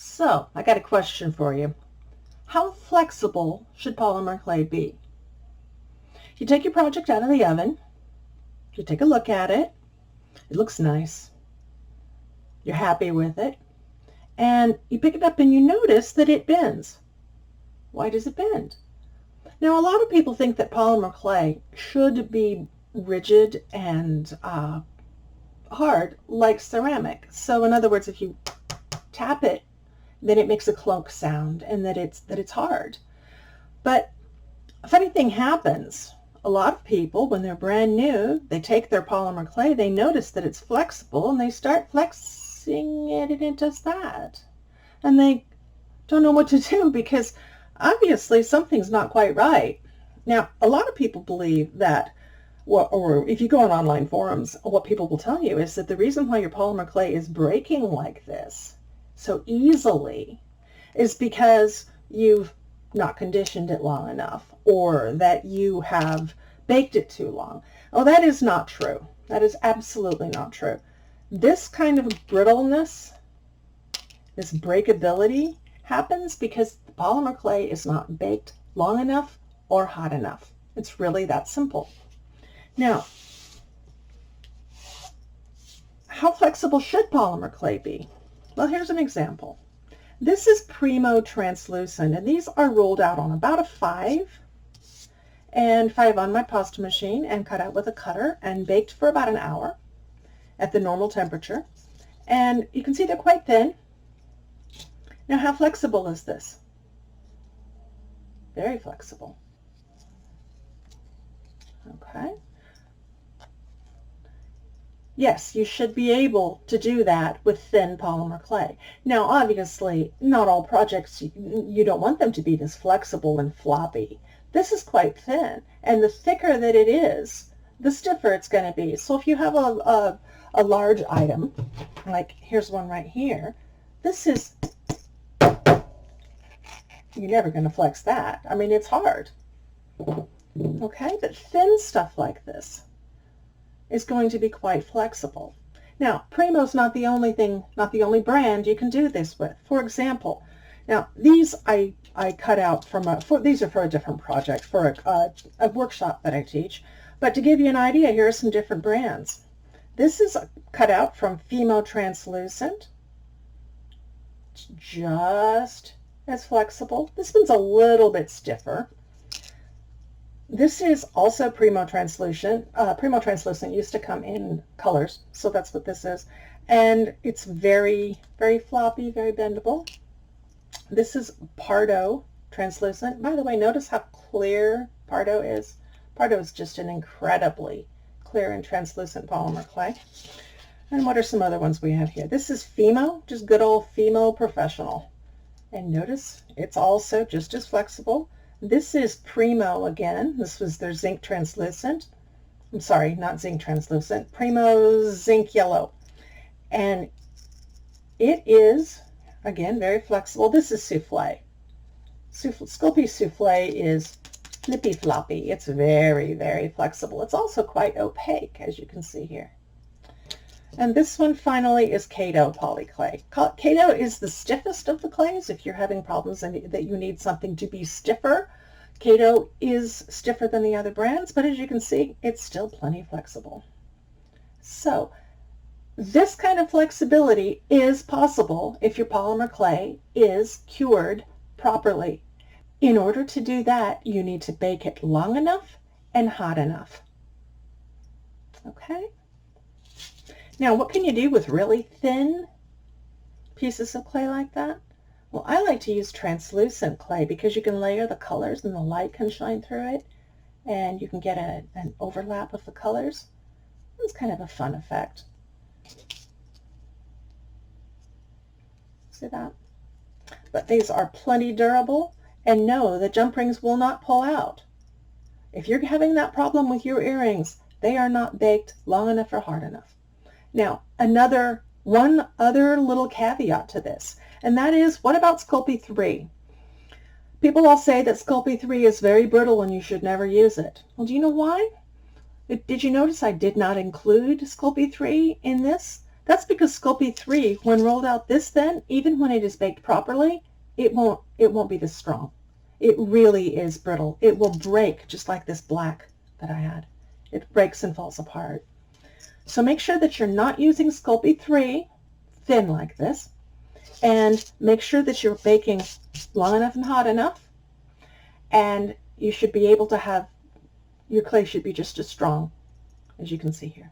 So, I got a question for you. How flexible should polymer clay be? You take your project out of the oven, you take a look at it, it looks nice, you're happy with it, and you pick it up and you notice that it bends. Why does it bend? Now, a lot of people think that polymer clay should be rigid and hard like ceramic. So in other words, if you tap it, then it makes a clunk sound and that it's hard. But a funny thing happens. A lot of people, when they're brand new, they take their polymer clay, they notice that it's flexible and they start flexing it and it does that. And they don't know what to do because obviously something's not quite right. Now, a lot of people believe that, or if you go on online forums, what people will tell you is that the reason why your polymer clay is breaking like this so easily is because you've not conditioned it long enough, or that you have baked it too long. Oh, that is not true. That is absolutely not true. This kind of brittleness, this breakability, happens because the polymer clay is not baked long enough or hot enough. It's really that simple. Now, how flexible should polymer clay be? Well, here's an example. This is Primo Translucent, and these are rolled out on about a 5 on my pasta machine and cut out with a cutter and baked for about an hour at the normal temperature. And you can see they're quite thin. Now, how flexible is this? Very flexible. Okay. Yes, you should be able to do that with thin polymer clay. Now, obviously, not all projects, you don't want them to be this flexible and floppy. This is quite thin, and the thicker that it is, the stiffer it's going to be. So if you have a large item, like here's one right here, this is, you're never going to flex that. I mean, it's hard. Okay, but thin stuff like this is going to be quite flexible. Now, Primo's not the only thing, not the only brand you can do this with. For example, now these I cut out from these are for a different project, for a workshop that I teach. But to give you an idea, here are some different brands. This is cut out from Primo Translucent. It's just as flexible. This one's a little bit stiffer. This is also Primo Translucent. Primo Translucent used to come in colors, so that's what this is. And it's very, very floppy, very bendable. This is Pardo Translucent. By the way, notice how clear Pardo is. Pardo is just an incredibly clear and translucent polymer clay. And what are some other ones we have here? This is Fimo, just good old Fimo Professional. And notice it's also just as flexible. This is Primo again. This was their Zinc Translucent. I'm sorry, not Zinc Translucent. Primo Zinc Yellow. And it is, again, very flexible. This is Souffle. Sculpey Souffle is flippy floppy. It's very, very flexible. It's also quite opaque, as you can see here. And this one finally is Kato poly clay. Kato is the stiffest of the clays. If you're having problems and that you need something to be stiffer, Kato is stiffer than the other brands, but as you can see, it's still plenty flexible. So this kind of flexibility is possible if your polymer clay is cured properly. In order to do that, you need to bake it long enough and hot enough. Okay? Now, what can you do with really thin pieces of clay like that? Well, I like to use translucent clay because you can layer the colors and the light can shine through it, and you can get an overlap of the colors. It's kind of a fun effect. See that? But these are plenty durable, and no, the jump rings will not pull out. If you're having that problem with your earrings, they are not baked long enough or hard enough. Now, one other little caveat to this, and that is, what about Sculpey 3? People all say that Sculpey 3 is very brittle and you should never use it. Well, do you know why? Did you notice I did not include Sculpey 3 in this? That's because Sculpey 3, when rolled out this thin, even when it is baked properly, it won't be this strong. It really is brittle. It will break just like this black that I had. It breaks and falls apart. So make sure that you're not using Sculpey 3 thin like this, and make sure that you're baking long enough and hot enough, and you should be able to have, your clay should be just as strong as you can see here.